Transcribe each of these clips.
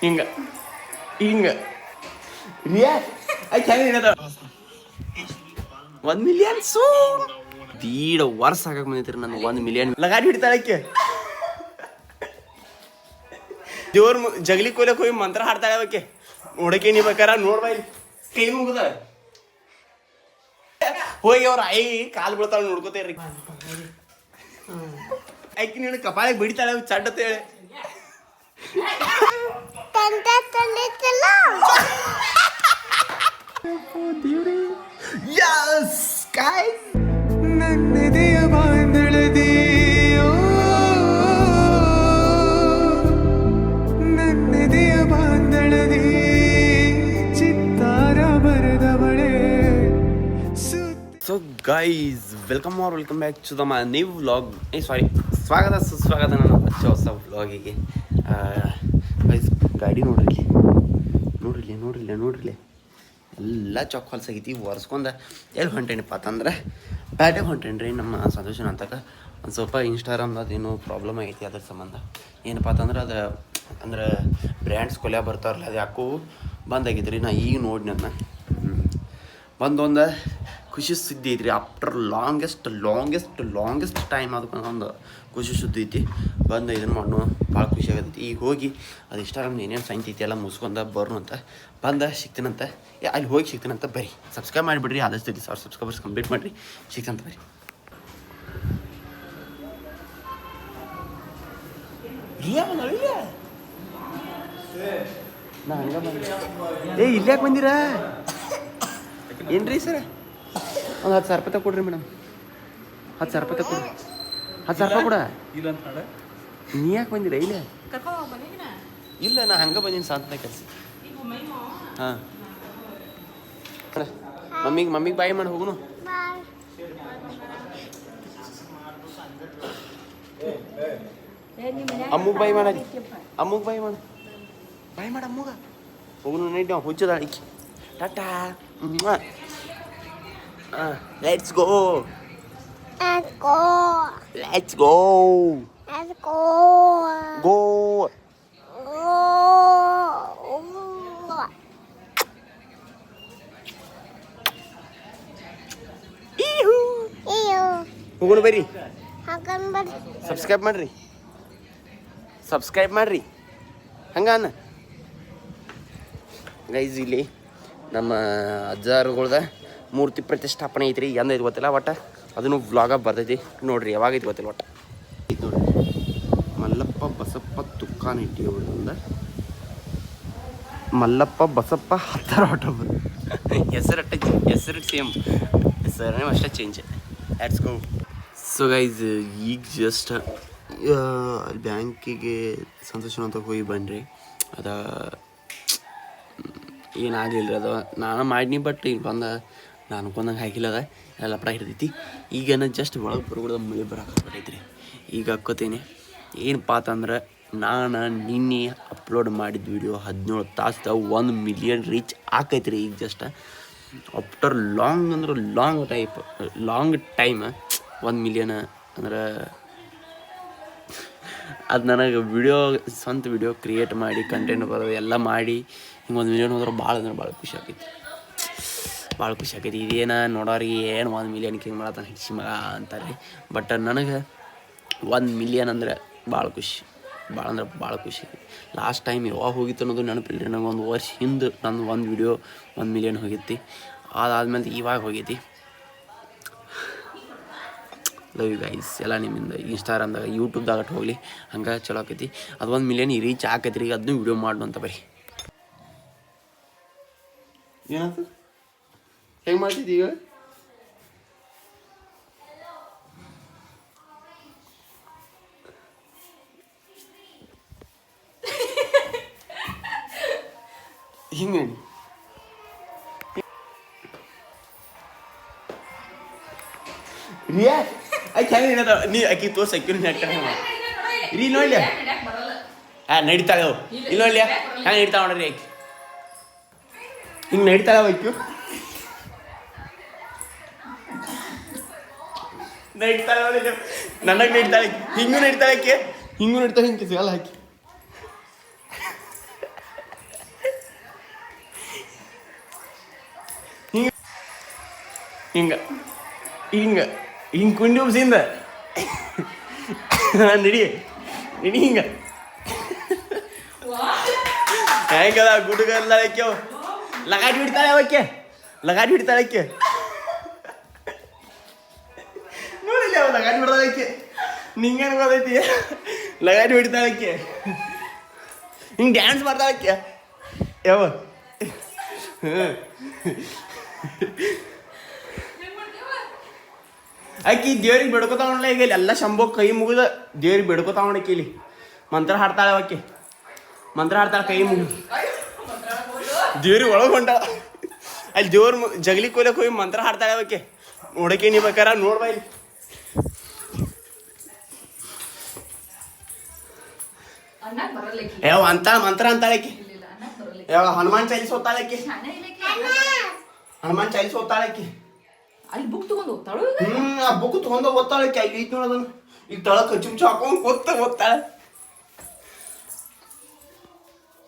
ಹಿಂಗ ಹಿಂಗ ರಿಯಾ ಆಯ್ತು ಹೆಂಗೆ ಏನದ 1 ಮಿಲಿಯನ್ ಸೂ ದೀಡ ವರ್ಷ ಆಗಕ್ಕೆ ಬಂದೈತ್ರಿ ನಾನು 1 ಮಿಲಿಯನ್ ಲಗಾಡಿ ಹಿಡಿತಾಳಕ್ಕೆ ದೇವ್ರ ಜಗಲಿ ಕೊಯ್ಲಕ್ಕೆ ಹೋಗಿ ಮಂತ್ರ ಹಾಡ್ತಾಳೆ ಅವಕ್ಕೆ ನೋಡಕ್ಕೆ ನೀ ಬೇಕಾರ ನೋಡ್ಬಾ ಇಲ್ಲಿ ಕೈ ಮುಗಿದ ಹೋಗಿ ಅವ್ರ ಐ ಕಾಲು ಬೀಳ್ತಾಳೆ ನೋಡ್ಕೋತೇರಿ ಆಯ್ಕೆ ನೀನು ಕಪಾಳಿಗೆ ಬಿಡ್ತಾಳೆ ಚಡ್ಡತ್ತ ಹೇಳಿ ಯಸ್ ಗೈಸ್ ನನ್ನೆದೆಯ ಬಾಂಧಳದಿಯೋ ನನ್ನೆದೆಯ ಬಾಂಧಳದಿ ಚಿತ್ತಾರ ಬರೆದವಳೆ. So guys welcome back to the my new vlog. ಸ್ವಾಗತ ಸುಸ್ವಾಗತ ನನ್ನ ಹೊಸ ವ್ಲಾಗಿಗೆ. ಗೈಸ್ ಗಾಡಿ ನೋಡ್ರಿಲಿ ಎಲ್ಲ ಚೊಕ್ಕ ಹೊಲ್ಸಾಗೈತಿ ಒರೆಸ್ಕೊಂಡ ಎಲ್ಲಿ ಹೊಂಟೇನಿಪ್ಪ ಅಂತಂದ್ರೆ ಬ್ಯಾಟಿಗೆ ಹೊಂಟೇನ್ರಿ ನಮ್ಮ ಸಂತೋಷನ ಅಂತಕ ಒಂದು ಸ್ವಲ್ಪ ಇನ್ಸ್ಟಾಗ್ರಾಮ್ದು ಏನೋ ಪ್ರಾಬ್ಲಮ್ ಆಗೈತಿ ಅದ್ರ ಸಂಬಂಧ. ಏನಪ್ಪ ಅಂತಂದ್ರೆ ಅದು ಅಂದ್ರೆ ಬ್ರ್ಯಾಂಡ್ಸ್ ಕೊಲೆ ಬರ್ತಾರಲ್ಲ ಅದು ಯಾಕೋ ಬಂದಾಗಿತ್ತು ರೀ. ನಾ ಈಗ ನೋಡಿ ನನ್ನ ಒಂದು ಖುಷಿ ಸುದ್ದಿ ಐತ್ರಿ. ಆಫ್ಟರ್ ಲಾಂಗೆಸ್ಟ್ ಟೈಮ್ ಅದಕ್ಕೆ ಒಂದು ಖುಷಿ ಸುದ್ದಿ ಐತಿ. ಬಂದು ಇದನ್ನು ಮಾಡೋ ಭಾಳ ಖುಷಿ ಆಗತೈತಿ. ಈಗ ಹೋಗಿ ಅದು ಇನ್ಸ್ಟಾಗ್ರಾಮ್ ಏನೇನು ಸೈನ್ತೈತಿ ಎಲ್ಲ ಮುಗಿಸ್ಕೊಂಡ ಬರೋಣ ಅಂತ ಬಂದ ಸಿಗ್ತೀನಂತ. ಅಲ್ಲಿ ಹೋಗಿ ಸಿಗ್ತೀನಂತ ಬರ್ರಿ. ಸಬ್ಸ್ಕ್ರೈಬ್ ಮಾಡಿಬಿಡ್ರಿ. ಆದಷ್ಟು 1000 ಸಬ್ಸ್ಕ್ರೈಬರ್ಸ್ ಕಂಪ್ಲೀಟ್ ಮಾಡಿರಿ. ಸಿಗ್ತಂತ ಬರ್ರಿ. ನಾ ಹಂಗೆ ಬಂದ ಇಲ್ಲಿ ಯಾಕೆ ಬಂದಿರಾ ಏನ್ರಿ ಸರ್? ಒಂದು 10,000 ರೂಪಾಯಿ ಕೊಡ್ರಿ ಮೇಡಮ್. 10,000 ರೂಪಾಯಿ ಕೊಡ್ರಿ. 10,000 ರೂಪಾಯಿ ಕೊಡ. ನೀ ಯಾಕೆ ಬಂದಿರ ಇಲ್ಲೇ? ಇಲ್ಲ ನಾ ಹಂಗೆ ಬಂದೀನಿ ಸಾಂತ್ವನ ಕೆಲಸ. ಹಾಂ ಮಮ್ಮಿಗೆ ಬಾಯ್ ಮಾಡಿ ಹೋಗುನು. ಅಮ್ಮಗೆ ಬಾಯ್ ಮಾಡಿ ಬಾಯ್ ಮಾಡು ಅಮ್ಮಗ ಹೋಗುನು. ನೈಟ್ ನಾವು ಹುಚ್ಚದ ಅಡಿಕೆ ಟಾಟಾ. Let's go. Go. ಹೋಗೋಣ ಬರ್ರಿ. ಸಬ್ಸ್ಕ್ರೈಬ್ ಮಾಡ್ರಿ ಹಂಗಾನ. ಗೈಸ್ ಇಲ್ಲಿ ನಮ್ಮ ಅಜ್ಜಾರುಗಳ್ದ ಮೂರ್ತಿ ಪ್ರತಿಷ್ಠಾಪನೆ ಐತ್ರಿ. ಎಂದೈತಿ ಗೊತ್ತಿಲ್ಲ, ಒಟ್ಟು ಅದನ್ನು ವ್ಲಾಗಾಗ ಬರ್ತೈತಿ ನೋಡ್ರಿ. ಯಾವಾಗೈತಿ ಗೊತ್ತಿಲ್ಲ, ಒಟ್ಟು ಐತಿ ನೋಡ್ರಿ. ಮಲ್ಲಪ್ಪ ಬಸಪ್ಪ ತುಕ್ಕಾನ ಇಟ್ಟಿ ಅವ್ರದಿಂದ ಮಲ್ಲಪ್ಪ ಬಸಪ್ಪ ಹತ್ತರ ಹೊಟ್ಟೊಬ್ಬ ಹೆಸರು ಸೇಮ್, ಹೆಸರೇ ಅಷ್ಟೇ change. Let's go. So guys ಈಗ ಜಸ್ಟ್ ಬ್ಯಾಂಕಿಗೆ ಸಂತೋಷ ಅಂತ ಹೋಗಿ ಬನ್ನಿರಿ. ಅದ ಏನಾಗಲಿಲ್ಲ ಅದು ನಾನು ಮಾಡೀನಿ. ಬಟ್ ಈಗ ಬಂದ ನಾನು ಅನ್ಕೊಂಡಂಗೆ ಹಾಕಿಲ್ಲದ ಎಲ್ಲ ಪಡ ಹಿಡ್ದೈತಿ. ಈಗೇನ ಜಸ್ಟ್ ಒಳಗೆ ಬರಬಿಡ್ದ ಮಳೆ ಬರೋಕೈತ್ರಿ. ಈಗ ಹಾಕೋತೀನಿ ಏನಪ್ಪ ಅಂತಂದ್ರೆ ನಾನು ನಿನ್ನೆ ಅಪ್ಲೋಡ್ ಮಾಡಿದ ವಿಡಿಯೋ 17 ತಾಸ್ದ 1 ಮಿಲಿಯನ್ ರೀಚ್ ಆಕೈತ್ರಿ. ಈಗ just after long time 1 million ಅಂದ್ರೆ ಅದು ನನಗೆ ಸ್ವಂತ ವಿಡಿಯೋ ಕ್ರಿಯೇಟ್ ಮಾಡಿ ಕಂಟೆಂಟ್ ಬರೋದು ಎಲ್ಲ ಮಾಡಿ ಹಿಂಗೆ 1 ಮಿಲಿಯನ್ ಹೋದ್ರೆ ಭಾಳ ಖುಷಿ ಆಕೈತಿ. ಇದೇನು ನೋಡೋರಿಗೆ ಏನು 1 ಮಿಲಿಯನ್ಗೆ ಹಿಂಗೆ ಮಾಡತ್ತಾನೆ ಹೆಚ್ಚು ಮಗ ಅಂತಾರೆ. ಬಟ್ ನನಗೆ 1 ಮಿಲಿಯನ್ ಅಂದರೆ ಭಾಳ ಖುಷಿ. ಲಾಸ್ಟ್ ಟೈಮ್ ಯಾವಾಗ ಹೋಗಿತ್ತು ಅನ್ನೋದು ನೆನಪಿಲ್ಲ. ನನಗೆ 1 ವರ್ಷ ಹಿಂದೆ ನನ್ನ ಒಂದು ವಿಡಿಯೋ 1 ಮಿಲಿಯನ್ ಹೋಗಿತ್ತು. ಅದಾದ್ಮೇಲೆ ಇವಾಗ ಹೋಗೈತಿ. Love you guys. ಎಲ್ಲ ನಿಮ್ಮಿಂದ ಇನ್ಸ್ಟಾಗ್ರಾಮ್ದಾಗ ಯೂಟ್ಯೂಬ್ದಾಗ ಹೋಗಲಿ ಹಂಗೆ ಚಲೋ ಆಕೈತಿ. ಅದು 1 ಮಿಲಿಯನ್ ರೀಚ್ ಆಕೈತಿ ರೀ. ಅದನ್ನೂ ವಿಡಿಯೋ ಮಾಡು ಅಂತ ಬರ್ರಿ. ಏನಾಯ್ತು? ಹೆಂಗೆ ಮಾಡ್ತಿದ್ದಿ ಈಗ? ಹಿಂಗೆ ರಿಯಾ ಆಯ್ತು ಹೆಂಗೆ ಏನದ ನೀ ಆಕಿ ತೋರ್ಸ ಅಕ್ಕಿನ ರೀ ನೋಡ್ಲಿ. ಹಾಂ ನಡೀತಾಳೆ ಅವು ಇಲ್ಲಿ ನೋಡ್ಲಿ ಹೆಂಗೆ ನಡೀತಾಳೆ ನೋಡ್ರಿ. ಆಕಿ ಹಿಂಗೆ ನಡೀತಾಳೆ ಆಕಿ ನಡೀತಾಳೆ ನೋಡಿ. ನನಗೆ ನಡೀತಾಳೆ, ಹಿಂಗೂ ನಡೀತಾಳೆ ಆಕೆ, ಹಿಂಗೂ ನಡೀತಾಳೆ. ಹಿಂಗೆ ಸಿಗಲ್ಲ ಹಾಕಿ ಹಿಂಗ ಹಿಂಗ ಹಿಂಗೆ ಕುಂಡಿ ಉಬ್ಸಿಂದ ನಡಿ ನಡಿ ಹಿಂಗ ಹೆಂಗದ ಗುಡುಗಲ್ಲ ಅಕ್ಯವ್ ಲಗಾಟಿ ಹಿಡಿತಾಳೆ ಅವಕ್ಕೆ ಲಗಾಟಿ ಹಿಡಿತಾಳಕ್ಕೆ ನೋಡಿಲ್ಲ ಅವ ಲಗಾಟಿ ಹಿಡ್ದಾಳಕ್ಕೆ ನಿಂಗೇನು ಗೊತ್ತೈತಿ ಲಗಾಟಿ ಹಿಡಿತಾಳಕ್ಕೆ ಹಿಂಗೆ ಡ್ಯಾನ್ಸ್ ಮಾಡ್ತಾಳಕ್ಕೆ ಯಾವ ಆಕಿ ದೇವ್ರಿಗೆ ಬೇಡ್ಕೊತಾವಣ್ಣ ಈಗ ಇಲ್ಲಿ ಎಲ್ಲ ಶಂಭೋ ಕೈ ಮುಗಿದ ದೇವ್ರಿಗೆ ಬೇಡ್ಕೊತಾವಣ ಇಲ್ಲಿ ಮಂತ್ರ ಹಾಡ್ತಾಳೆ ಅವಕ್ಕೆ ಮಂತ್ರ ಹಾಡ್ತಾಳೆ ಕೈ ಮುಗಿದು ದೇವ್ರಿಗೆ ಒಳಗೆ ಹೊಂಟಾಳ ಅಲ್ಲಿ ದೇವ್ರ ಜಗಲಿ ಕೊಯ್ಲಕ್ಕೆ ಹೋಗಿ ಮಂತ್ರ ಹಾಡ್ತಾಳೆ ಅವಕ್ಕೆ ನೋಡಕ್ಕೆ ನೀ ಬೇಕಾರ ನೋಡ್ಬಾ ಇಲ್ಲಿ ಯಾವ ಅಂತಾಳ ಮಂತ್ರ ಅಂತಾಳಕ್ಕೆ ಯಾವ ಹನುಮಾನ್ ಚಾಲೀಸ್ ಓದ್ತಾಳಕ್ಕೆ ಹನುಮಾನ್ ಚಾಲೀಸ್ ಓದ್ತಾಳಕ್ಕೆ ಅಲ್ಲಿ ಬುಕ್ ತಗೊಂಡು ಹೋಗ್ತಾಳು ಆ ಬುಕ್ ತಗೊಂಡು ಓದ್ತಾಳಕ್ಕೆ ಅಲ್ಲಿ ಐತಿ ನೋಡೋದನ್ನು ಈಗ ತಳಕ್ಕೆ ಚುಮ್ಚು ಹಾಕೊಂಡು ಓದ್ತಾಳೆ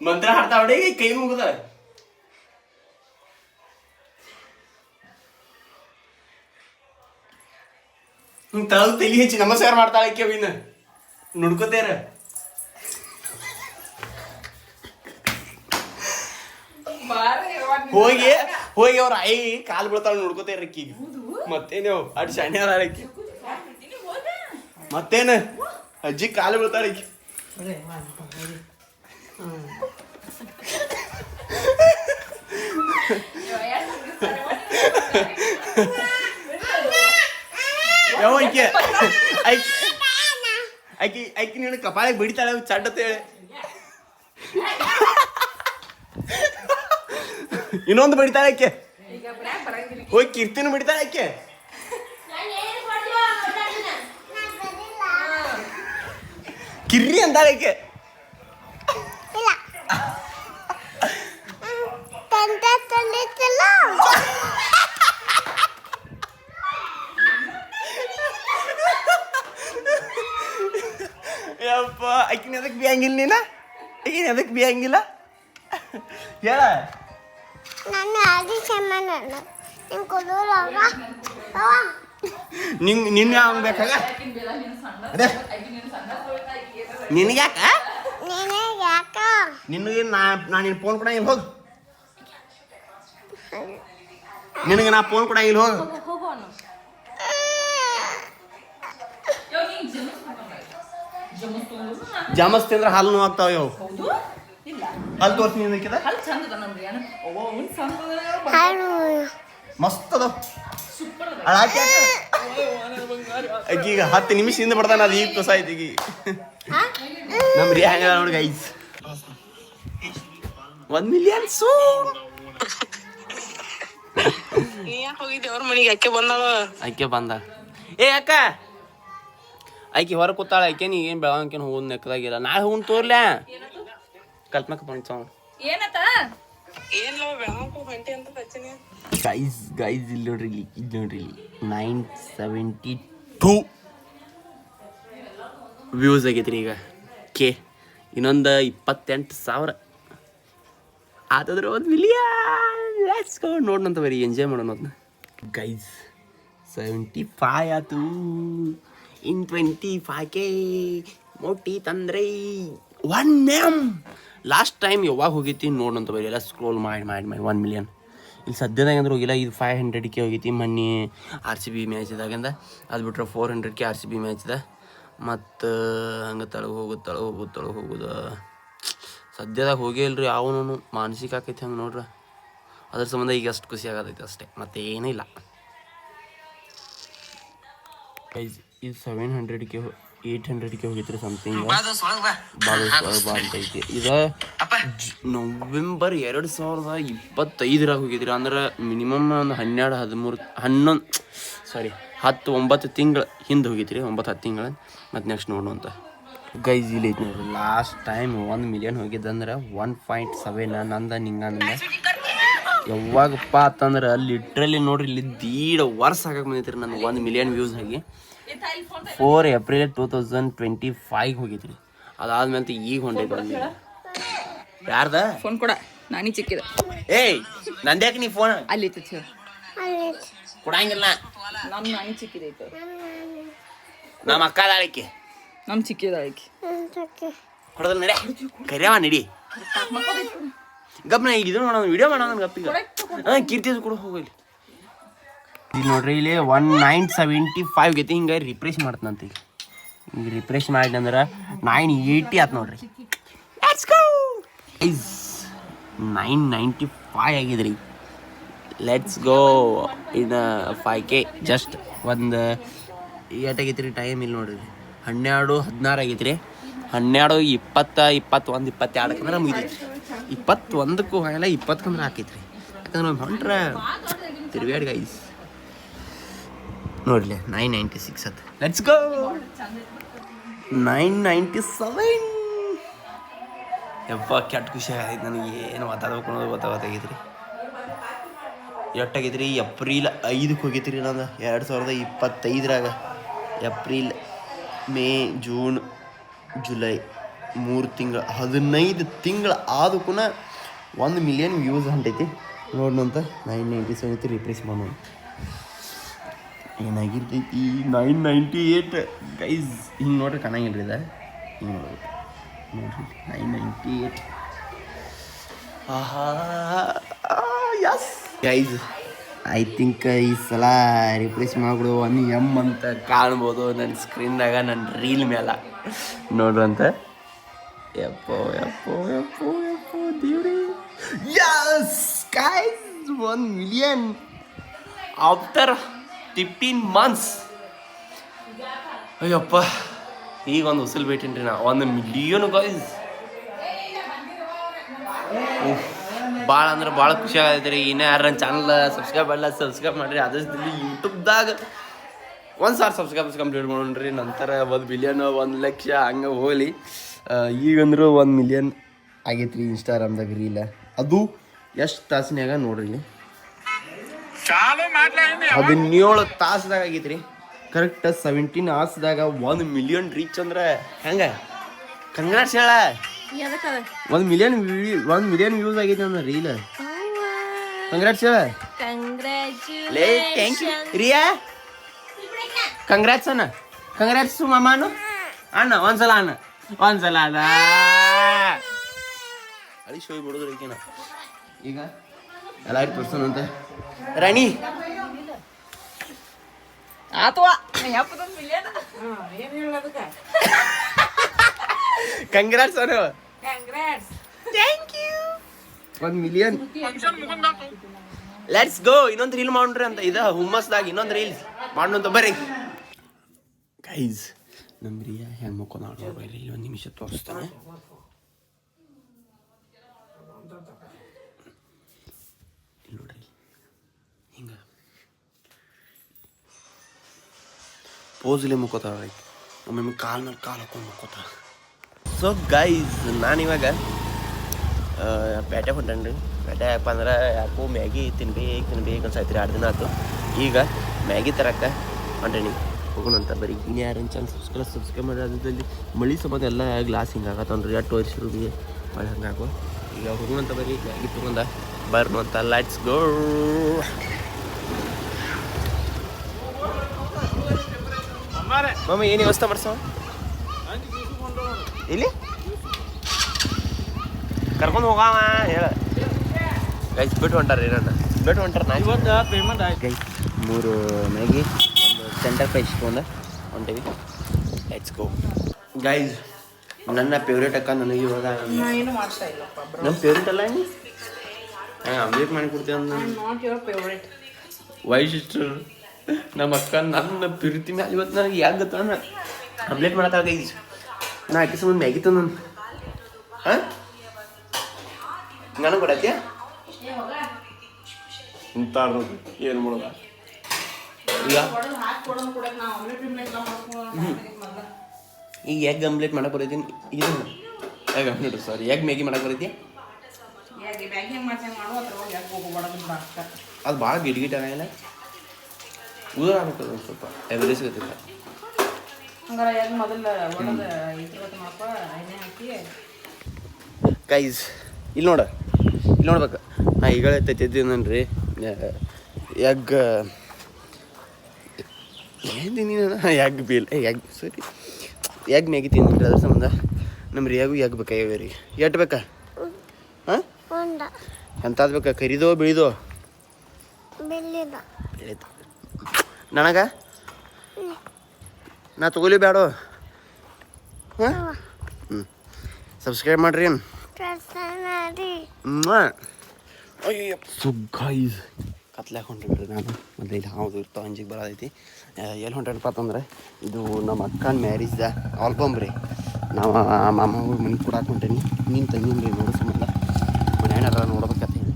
ಮಂತ್ರ ಹಾಡ್ತಾವಡೆ ಕೈ ಮುಗಿದ ತಳಗ್ ತಲಿ ಹೆಚ್ಚಿ ನಮಸ್ಕಾರ ಮಾಡ್ತಾಳಕ್ಕೆ ಅವಿನ ನುಡ್ಕೋತೇರ ಹೋಗಿ ಹೋಗಿ ಅವ್ರ ಐ ಕಾಲು ಬೀಳ್ತಾಳ ನೋಡ್ಕೋತೇರ ಅಕ್ಕಿಗೆ ಮತ್ತೇನು ಅಡ್ ಶಾಣೆ ಅದಾಳ ಅಕ್ಕಿ ಮತ್ತೇನ ಅಜ್ಜಿ ಕಾಲು ಬೀಳ್ತಾಳ ಅಕ್ಕಿ ಯಾವ ಐಕೆ ಐಕಿ ಐಕಿ ಐಕಿ ನೀನು ಕಪಾಳಿಗೆ ಬಿಡ್ತಾಳೆ ಚಡ್ಡತ್ತೇಳೆ ಇನ್ನೊಂದು ಬಡಿತಾಳೆ ಆಕೆ ಹೋಗಿ ಕೀರ್ತಿನೂ ಬಿಡ್ತಾಳೆ ಆಕೆ ಕಿರ್ರಿ ಅಂತಾಳೆ ಆಕೆ ಯಪ್ಪ ಆಕಿನ ಅದಕ್ಕೆ ಬಿಯಂಗಿಲ್ಲ ನೀನ ಆಕಿನ ಅದಕ್ಕೆ ಬಿಯಂಗಿಲ್ಲ ಹೇಳ ನಿನ್ನ ಬೇಕಾಗ ನಿನಗ್ಯಾಕ ನಿನಗೆ ನಾನು ನಿನ್ನ ಫೋನ್ ಕೊಡಂಗಿಲ್ಲ ಹೋಗು ನಿನಗೆ ನಾ ಫೋನ್ ಕೊಡಂಗಿಲ್ಲ ಹೋಗು ಜಾಮಸ್ ತಿಂದ್ರೆ ಹಾಲು ನೋವು ಆಗ್ತಾವ ಯಾವ ಅಲ್ಲಿ ತೋರಿಸಿ ನಿಂದ ಮಸ್ತ್ ಅದ ಈಗ 10 ನಿಮಿಷದಿಂದ ಬರ್ತಾನ ಅದು ಈಗ ತೊಸ ಆಯ್ತು ಈಗ ನಮ್ ರೀ ಹಂಗ ನೋಡಿ ಗೈಸ್ 1 ಮಿಲಿಯನ್ ಸೂ ಅಕ್ಕೆ ಬಂದ ಏ ಅಕ್ಕ ಆಕಿ ಹೊರ ಕೂತಾಳ ಆಕೆ ನೀ ಏನು ಬೆಳವಣಿಗೆ ಹೋಗೋದು ನೆಕ್ಕದಾಗಿಲ್ಲ ನಾಳೆ ಹೋಗಿ ತೋರ್ಲ ಕಲ್ಪನಕ್ಕೆ ಬಂತ ಗೈಸ್ ಗೈಸ್ ಇಲ್ಲಿ ನೋಡ್ರಿ ಇದು ನೋಡ್ರಿ 972 ವ್ಯೂಸ್ ಆಗೈತ್ರಿ ಈಗ ಇನ್ನೊಂದು 28,000 ಆತಂದ್ರೆ 1 ಮಿಲಿಯನ್ ಲೆಟ್ಸ್ ಗೋ ನೋಡೋಣಂತ ಬರೀ ಎಂಜಾಯ್ ಮಾಡೋಣ ಅದನ್ನ ಗೈಸ್ 75 ಆತು ಇನ್ 25K ಮೋಟಿ ತಂದ್ರೆ 1 M ಲಾಸ್ಟ್ ಟೈಮ್ ಯಾವಾಗ ಹೋಗೈತಿ ನೋಡೋಂತ ಬರೀ ಎಲ್ಲ ಸ್ಕ್ರೋಲ್ ಮಾಡಿ 1 ಮಿಲಿಯನ್ ಇಲ್ಲಿ ಸದ್ಯದಾಗ ಅಂದ್ರೆ ಹೋಗಿಲ್ಲ ಇದು 500K ಹೋಗೈತಿ ಮೊನ್ನೆ RCB ಮ್ಯಾಚ್ ಇದಾಗಿಂದ ಅದು ಬಿಟ್ರೆ 400K RCB ಮ್ಯಾಚ್ ಇದೆ ಮತ್ತು ಹಂಗೆ ತಳಗೆ ಹೋಗೋದು ಸದ್ಯದಾಗ ಹೋಗೇ ಇಲ್ರಿ ಯಾವನು ಮಾನಸಿಕ ಆಕೈತಿ ಹಂಗೆ ನೋಡ್ರಿ ಅದ್ರ ಸಂಬಂಧ ಈಗ ಅಷ್ಟು ಖುಷಿ ಆಗತೈತಿ ಅಷ್ಟೇ ಮತ್ತೆ ಏನೂ ಇಲ್ಲ ಇದು 700K 800K ಹೋಗಿತ್ರಿ ಸಮಥಿಂಗ್ ಐತಿ ಇದು ನವೆಂಬರ್ 2025 ಹೋಗಿದ್ರಿ ಅಂದ್ರೆ ಮಿನಿಮಮ್ ಒಂದು 10-9 ತಿಂಗಳು ಹಿಂದೆ ಹೋಗಿತ್ರಿ 9-10 ತಿಂಗಳು ಮತ್ತು ನೆಕ್ಸ್ಟ್ ನೋಡುವಂತ ಗೈಸ್ ಇಲ್ಲಿ ಐತಿ ನೋಡ್ರಿ ಲಾಸ್ಟ್ ಟೈಮ್ 1 ಮಿಲಿಯನ್ ಹೋಗಿದ್ದಂದ್ರೆ 1.7 ನಂದ ನಿಂಗಂದ ಯಾವಾಗಪ್ಪ ಅಂತಂದ್ರೆ ಲಿಟ್ರಲಿ ನೋಡ್ರಿ ಇಲ್ಲಿ 1.5 ವರ್ಷ ಆಗಕ್ಕೆ ಬಂದೈತ್ರಿ ನನ್ನ 1 ಮಿಲಿಯನ್ ವ್ಯೂಸ್ ಆಗಿ 4 ಏಪ್ರಿಲ್ 2025 ಹೋಗಿದ್ರಿ ಅದಾದ್ಮೇಲೆ ಈಗ ಹೊಂಟೈತಿ ಯಾರ್ದ ಫೋನ್ ಕೊಡ ನಾನಿ ಚಿಕ್ಕಿದ ಏಯ್ ನಂದ್ಯಾಕೆ ನೀ ಫೋನ್ ಅಲ್ಲಿ ಕೊಡಂಗಿಲ್ಲ. ನಮ್ಮ ನಾಯಿ ಚಿಕ್ಕಿದೈತೆ. ನಮ್ಮ ಅಕ್ಕ ದಾಳಿಕೆ ನಮ್ಮ ಚಿಕ್ಕಿದಾಳಿಕೆ ಹೊಡೆದಲ್ ನಡೆ ಕರ್ಯಾವ ನಡಿ ಗಪ್ನ ಈಗ ಇದು ಮಾಡೋಣ ವಿಡಿಯೋ ಮಾಡೋಣ ಗಪ್ಪಿಗ ಹಾಂ ಕೀರ್ತಿ ಕೊಡು ಹೋಗಲಿ. ಈಗ ನೋಡ್ರಿ ಇಲ್ಲಿ 1975 ಗತಿ ಹಿಂಗೆ ರಿಪ್ರೇಶ್ ಮಾಡ್ತಂತ. ಈಗ ರಿಪ್ರೇಶ್ ಮಾಡಿ ಅಂದ್ರೆ 980 ಆಯ್ತು ನೋಡ್ರಿ. 995 ಆಗಿದ್ರಿ. Let's go in 5K just ಒಂದು ಏಟಾಗೈತಿ ರೀ ಟೈಮ್ ಇಲ್ಲಿ ನೋಡ್ರಿ 12:16 ಆಗೈತಿ ರೀ. 12, 20, 21, 22 ಅಂದ್ರೆ ಮುಗಿದೈತಿ. 21ಕ್ಕೂ ಆಗಲ್ಲ 20ಕ್ಕಂದ್ರೆ ಹಾಕೈತ್ರಿ. ಯಾಕಂದ್ರೆ ಹೊಂಟ್ರ ತಿರ್ಗಾಡಿ ಗೈಸ್ ನೋಡ್ಲಿ 996 ಅದು. Let's go 997. ಯಪ್ಪ ಕೆಟ್ಟ ಖುಷಿ ಆಗೈತೆ ನನಗೆ. ಏನು ಮಾತಾಡ್ಬೇಕು ಅನ್ನೋದು ಗೊತ್ತಾಗೈತ್ರಿ. ಎಷ್ಟಾಗೈತ್ರಿ? ಏಪ್ರಿಲ್ 5ಕ್ಕೆ ಹೋಗೈತಿ ರೀ ನಂದು 2025ರಾಗ. ಏಪ್ರಿಲ್, ಮೇ, ಜೂನ್, ಜುಲೈ 3 ತಿಂಗಳು 15 ತಿಂಗಳು ಆದಕ್ಕೂ 1 ಮಿಲಿಯನ್ ವ್ಯೂಸ್ ಹೊಂಟೈತಿ ನೋಡೋಣಂತ. 997 ಐತಿ ರಿಪ್ರೇಸ್ ಮಾಡೋಣ. ಏನಾಗಿರ್ತೈತಿ 998 ಗೈಸ್. ಹಿಂಗೆ ನೋಡ್ರಿ ಕಾಣಂಗಿಲ್ಲ ರೀ. ಇದು ಹಿಂಗೆ ನೋಡ್ಬೇಕು ನೋಡ್ರಿ 998. ಯಸ್ ಗೈಸ್ ಐ ಥಿಂಕ್ ಈ ಸಲ ರಿಪ್ಲೇಸ್ ಮಾಡಿಬಿಡು 1M ಅಂತ ಕಾಣ್ಬೋದು ನನ್ನ ಸ್ಕ್ರೀನ್ದಾಗ, ನನ್ನ ರೀಲ್ ಮೇಲೆ ನೋಡ್ರಂತ. ಯಪ್ಪೋ ಯಪ್ಪೋ ಯಪ್ಪೋ ಯಪ್ಪೋ ದೇವ್ರಿ. Yes guys 1 million after 15 months. ಅಯ್ಯಪ್ಪ ಈಗ ಒಂದು ಉಸಿಲ್ ಬಿಟ್ಟಿನ್ರಿ ನಾ 1 ಮಿಲಿಯನ್ ಗೈಸ್. ಭಾಳ ಅಂದ್ರೆ ಭಾಳ ಖುಷಿ ಆಗೈತೆ ರೀ. ಇನ್ನೂ ಯಾರು ನನ್ನ ಚಾನಲ್ ಸಬ್ಸ್ಕ್ರೈಬ್ ಮಾಡಲ್ಲ ಸಬ್ಸ್ಕ್ರೈಬ್ ಮಾಡಿರಿ. ಆದಷ್ಟು ಯೂಟ್ಯೂಬ್ದಾಗ 1,000 ಸಬ್ಸ್ಕ್ರೈಬರ್ಸ್ ಕಂಪ್ಲೀಟ್ ಮಾಡೋಣ್ರಿ. ನಂತರ 1 ಬಿಲಿಯನ್ 1 ಲಕ್ಷ ಹಂಗೆ ಹೋಗಲಿ. ಈಗಂದ್ರೆ 1 ಮಿಲಿಯನ್ ಆಗೈತೆ ರೀ ಇನ್ಸ್ಟಾಗ್ರಾಮ್ದಾಗ ರೀಲ. ಅದು ಎಷ್ಟು ತಾಸಿನಾಗ ನೋಡ್ರಿ 17 ತಾಸ್ದಾಗ ಆಗೈತೆ ರೀ. ಕರೆಕ್ಟ್ 17 hours 1 ಮಿಲಿಯನ್ ರೀಚ್ ಅಂದ್ರೆ ಹೆಂಗೆ? ಕಂಗ್ರಾಟ್ಸ್ ಹೇಳ. 1 ಮಿಲಿಯನ್ ವ್ಯೂಸ್ ಆಗೈತೆ ಅಂದ್ರೆ ರೀಲ್. ಕಂಗ್ರಾಟ್ಸ್ ಹೇಳ. ಲೇ ಥ್ಯಾಂಕ್ ಯು ರಿಯಾ. ಕಂಗ್ರಾಟ್ಸ್ ಅಣ್ಣ. ಕಂಗ್ರಾಟ್ಸ್ ಮಾಮಾನು ಅಣ್ಣ. ಒಂದ್ಸಲ ಅಣ್ಣ ಅಳಿ ಶೋಯ್ ಬಿಡೋದ್ರಿ ಈಗೇನ. ಈಗ ಎಲ್ಲಾರು ತೋರ್ಸೋಣ ಅಂತ ರಾಣಿ ಆತವಾ congrats Anu. Thank you 1 million. Let's go ಇನ್ನೊಂದು ರೀಲ್ ಮಾಡ್ರಿ ಅಂತ. ಇದು ಹುಮ್ಮಸ್ದಾಗ ಇನ್ನೊಂದು ರೀಲ್ಸ್ ಮಾಡೋಂತ ಬರ್ರಿ ಗೈಸ್. ನಮ್ಮ ರಿಯಾ ಹೆಂಗೆ ಮಕ್ಕೊಂಡು ನೋಡ್ರಿ ಇಲ್ಲಿ 1 ನಿಮಿಷ ತೋರಿಸ್ತಾನೆ. ಇಲ್ಲಿ ನೋಡ್ರಿ ಹಿಂಗೆ ಪೋಸ್ಲೆ ಮುಕ್ಕೋತಾವ. ಒಮ್ಮೊಮ್ಮೆ ಕಾಲ್ ಮೇಲೆ ಕಾಲು ಹಾಕೊಂಡು ಮುಕ್ಕೋತಾವ. ಸೊ ಗೈಸ್ ನಾನಿವಾಗ ಪೇಟೆ ಹೊಂಟೇನ್ರಿ. ಪೇಟೆ ಯಾಕಪ್ಪ ಅಂದ್ರೆ ಯಾಕೋ ಮ್ಯಾಗಿ ತಿನ್ಬೇಕು ಅನ್ಸಾಯ್ತು ರೀ. 2 ದಿನ ಆಯ್ತು. ಈಗ ಮ್ಯಾಗಿ ತರಕ್ಕೆ ಹೊಂಟೇನಿ. ಹೋಗೋಣಂತ ಬರ್ರಿ. ಇನ್ನು ಯಾರು ಚಾನಲ್ ಸಬ್ಸ್ಕ್ರೈಬ್ ಮಾಡಿ. ಅದ್ರಲ್ಲಿ ಮಳಿ ಸಂಬಂಧ ಎಲ್ಲ ಗ್ಲಾಸ್ ಹಿಂಗೆ ಆಗತ್ತವ್ರಿ. 8 ವರ್ಷರು ಭೀ ಮಳೆ ಹಂಗಾಗೋ. ಈಗ ಹೋಗೋಣಂತ ಬರ್ರಿ. ಮ್ಯಾಗಿ ತೊಗೊಂಡ ಬರ್ನು ಅಂತ. Let's go. ಮಮ್ಮಿ ಏನು ವ್ಯವಸ್ಥೆ ಮಾಡ್ಸೋ ಇಲ್ಲಿ ಕರ್ಕೊಂಡು ಹೋಗಾವ ಹೇಳ. ಗೈಸ್ ಬಿಟ್ಟು ಹೊಂಟಾರ ನನ್ನ ಬಿಟ್ಟು ಹೊಂಟಾರ. ನಾ ಇವತ್ತು ಪೇಮೆಂಟ್ ಆಯ್ತು ಗೈಸ್. 3 ಮ್ಯಾಗಿ ಒಂದು ಸೆಂಟರ್ ಫ್ರೈಸ್ ತೊಗೊಂಡು ಹೊಂಟೇವಿ. Let's go guys. ನನ್ನ ಫೇವ್ರೇಟ್ ಅಕ್ಕ ನನಗೆ ಇವಾಗ ನಮ್ಮ ಫೇವ್ರೇಟ್ ಅಲ್ಲ ನೀ ಆಮ್ಲೆಟ್ ಮಾಡಿ ಕೊಡ್ತೀವಿ ಅಂದ. ವೈ ಸಿಸ್ಟರ್ ನಮ್ಮ ಅಕ್ಕ ನನ್ನ ಪ್ರೀತಿ ಮ್ಯಾಲೆ ಇವತ್ತು ನನಗೆ ಯಾಕೆ ಗೊತ್ತ ಆಮ್ಲೆಟ್ ಮಾಡತ್ತಾಳ ಗೈಸ್. ನಾ ಆಕೆ ಸಂಬಂಧ ಮ್ಯಾಗಿ ತಂದು ಹಾಂ ನನಗೆ ಕೊಡತ್ತೀಯ ಇಂತ ಏನು ಮಾಡೋದ ಈಗ. ಈಗ ಎಗ್ ಆಮ್ಲೆಟ್ ಮಾಡಕ್ಕೆ ಬರೈತೀನಿ. ಇದು ಎಗ್ ಆಮ್ಲೆಟ್ ಸಾರಿ ಎಗ್ ಮ್ಯಾಗಿ ಮಾಡಕ್ಕೆ ಬರೈತಿ. ಅದು ಭಾಳ ಗಿಟ್ ಆಗಲ್ಲ. ಉದುರ ಆಗ್ಬೇಕು ಒಂದು ಸ್ವಲ್ಪ ಎವರೇಜ್ ಸಿಗುತ್ತೆ. ಗೈಸ್ ಇಲ್ಲಿ ನೋಡ್ಬೇಕು. ನಾ ಈಗ ತೆತ್ತಿದ್ದೀನನ್ರಿ ಎಗ್ ಏನು ನೀನು ಎಗ್ ಬೀಲ್ ಎಗ್ ಸರಿ ಎಗ್ ಮ್ಯಾಗಿ ತಿಂದಿಲ್ಲ ಅದ್ರ ಸಂಬಂಧ ನಮ್ಮ ರಿಯಾಗೂ ಎಗ್ ಬೇಕಾಗ್ಯಾವ ರೀ ಎಟ್ಟು ಬೇಕಾ ಹಾಂ ಎಂಥದ್ದು ಬೇಕಾ ಕರಿದೋ ಬೆಳಿದೋ ಬೆಳೀತು ನನಗೆ ನಾ ತಗೊಲಿ ಬೇಡೋ ಹಾಂ ಹ್ಞೂ ಸಬ್ಸ್ಕ್ರೈಬ್ ಮಾಡ್ರಿ ಏನು ಅಯ್ಯೋ ಸುಗ್ಗಾಯ್ಸ್ ಕತ್ಲಾಕ ಹೊಂಟ್ರಿ ನಾನು ಮತ್ತು ಇಲ್ಲಿ ಹೌದು ಇರ್ತಾವೆ ಅಂಜಿಗೆ ಬರೋದೈತಿ ಎಲ್ಲಿ ಹೊಂಟೇನಪ್ಪ ಅಂತಂದ್ರೆ ಇದು ನಮ್ಮ ಅಕ್ಕನ ಮ್ಯಾರೇಜ್ದ ಆಲ್ಬಮ್ ರೀ ನಾವು ಮಾಮ ಮನೆ ಕೊಡಾಕ ಹೊಂಟೇನಿ ನೀನು ತಂಗಿನ ರೀ ನೋಡೋ ಸಂಬಂಧ ಮನೆಯನ್ನೆಲ್ಲ ನೋಡ್ಬೇಕಂತ ಹೇಳಿ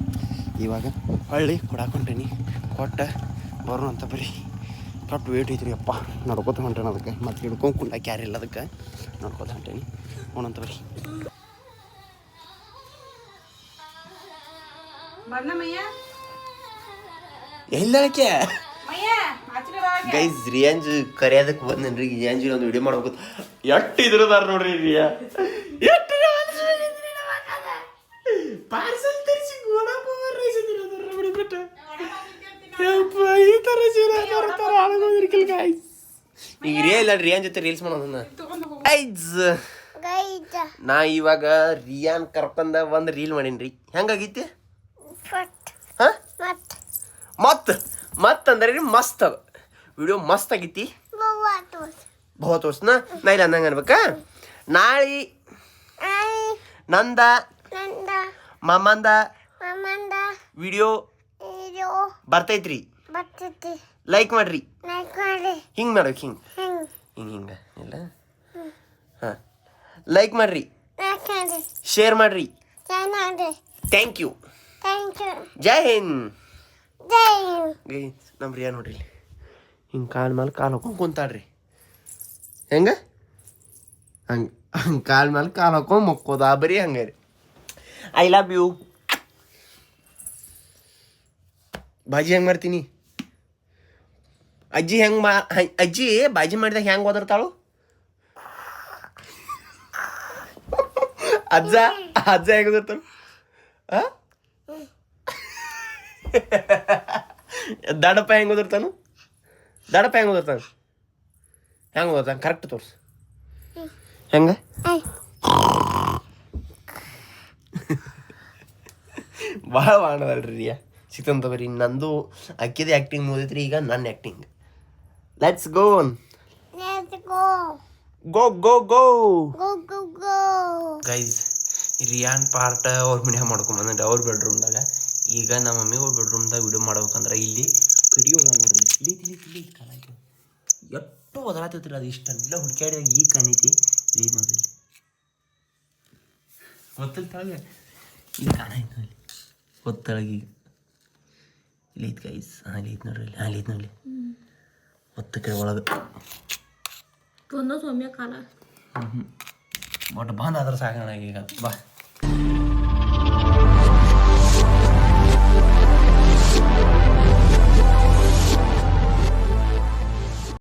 ಇವಾಗ ಹಳ್ಳಿ ಕೊಡಾಕ ಹೊಂಟೇನಿ ಕೊಟ್ಟ ಬರೋಣ ಅಂತ ಬರೀ ಕಟ್ಟು ವೇಟ್ ಐತ್ರಿ ಅಪ್ಪ ನಡ್ಕೋತ ಹೊಂಟೇನಿ ಅದಕ್ಕೆ ಮತ್ತು ಹಿಡ್ಕೊಂಡು ಕುಂಡಾಕ ಯಾರಿಲ್ಲ ಅದಕ್ಕೆ ನಡ್ಕೋತ ಹೊಂಟೇನಿ ಹೋಣಂತ ಬರೀ ಎಲ್ಲಕ್ಕೆ ಗೈಸ್ ರಿಯಾಂಜ್ ಕರೆಯೋದಕ್ಕೆ ಬಂದನ್ರಿ ರಿಯಾಂಜ್ ಒಂದು ವಿಡಿಯೋ ಮಾಡ್ಬೇಕು ಎಷ್ಟು ಇದ್ರದಾರ ನೋಡ್ರಿ ರಿಯಾ ಎಷ್ಟು ಪಾರ್ಸಲ್ ತರಿಸಿ ಈ ಥರ ಈಗ ರಿಯಾ ಇಲ್ಲ ರಿಯಾನ್ ಜೊತೆ ರೀಲ್ಸ್ ಮಾಡೋದನ್ನ ನಾ ಇವಾಗ ರಿಯಾನ್ ಕರ್ಕೊಂಡ ಒಂದು ರೀಲ್ ಮಾಡೀನಿ ಹೆಂಗಾಗೈತಿ ಮತ್ ಅಂದ್ರೆ ಮಸ್ತ್ ಅದ ವಿಡಿಯೋ ಮಸ್ತ್ ಆಗೈತಿ ಬಹು ತೋರ್ಸ್ನ ನಾ ಇಲ್ಲ ಅಂದಂಗೆ ಅನ್ಬೇಕಾ ನಾಳೆ ನಂದ ಮಾಮಂದ ವಿಡಿಯೋ ಬರ್ತೈತ್ರಿ ಲೈಕ್ ಮಾಡ್ರಿ ಹಿಂಗೆ ಮಾಡ್ಬೇಕು ಹಿಂಗೆ ಇಲ್ಲ ಹಾಂ ಲೈಕ್ ಮಾಡ್ರಿ ಶೇರ್ ಮಾಡ್ರಿ ಥ್ಯಾಂಕ್ ಯು ಜೈ ಹಿಂದ್ ನಮ್ಮ ರಿಯಾ ನೋಡ್ರಿ ಹಿಂಗೆ ಕಾಲ್ ಮೇಲೆ ಕಾಲು ಹಾಕೊಂಡು ಕುಂತಾಡ್ರಿ ಹೆಂಗೆ ಹಂಗೆ ಕಾಲ್ ಮೇಲೆ ಕಾಲು ಹಾಕೊಂಡು ಮಕ್ಕೋದ ಬರೀ ಹಂಗೆ ರೀ ಐ ಲವ್ ಯು ಬಾಜಿ ಹೆಂಗೆ ಮಾಡ್ತೀನಿ ಅಜ್ಜಿ ಅಜ್ಜಿ ಬಾಜಿ ಮಾಡಿದಾಗ ಹೆಂಗೆ ಓದಿರ್ತಾಳು ಅಜ್ಜ ಹೆಂಗೆ ಓದಿರ್ತಾಳು ದಡಪ್ಪ ಹೆಂಗೆ ಓದಿರ್ತಾನು ಹೆಂಗೆ ಓದಿರ್ತಾನೆ ಕರೆಕ್ಟ್ ತೋರ್ಸು ಹೆಂಗೆ ಭಾಳ ಮಾಡದಲ್ರಿ ರಿಯಾ ಸಿಕ್ತಂತ ಬರೀ ನಂದು ಅಕ್ಕಿದ ಆ್ಯಕ್ಟಿಂಗ್ ಮುಗಿದ್ರಿ ಈಗ ನನ್ನ acting let's go guys rayon part ಅವ್ರ ಮನ್ಯಾಗ ಮಾಡ್ಕೊಂಬಂದ್ರೆ ಅವ್ರ ಬೆಡ್ರೂಮ್ದಾಗ ಈಗ ನಮ್ಮ ಮಮ್ಮಿ ಅವ್ರ ಬೆಡ್ರೂಮ್ದಾಗ ವಿಡಿಯೋ ಮಾಡ್ಬೇಕಂದ್ರೆ ಇಲ್ಲಿ ಕಡಿಯೋಲ್ಲ ನೋಡ್ರಿ ತಿಳಿ ಕಾಲಾಗಿ ಎಷ್ಟು ಒದರಾತೈತ್ರಿ ಅದು ಇಷ್ಟೆಲ್ಲ ಹುಡುಕ್ಯಾಡಿದಾಗ ಈಗ ಕಾಣೈತಿ ಇಲ್ಲಿ ನೋಡ್ರಿ ಗೊತ್ತಿಲ್ಲ ತಳಗೆ ಈಗ ಕಾಣಾಯ್ತು ಅಲ್ಲಿ ಗೊತ್ತಳಗಿ ಇಲ್ಲಿ ಐತ್ ಗೈಸ್ ಅಲ್ಲಿ ಐತ್ ನೋಡ್ರಿ ಅಲ್ಲಿ ಐತ್ ನೋಡ್ರಿ ಒತ್ತ ಕಡೆ ಒಳಗೆ ಸೌಮ್ಯ ಕಾಲ ಒಟ್ಟು ಬಂದ್ ಆದ್ರೆ ಸಾಕೋಣ ಈಗ ಬಾ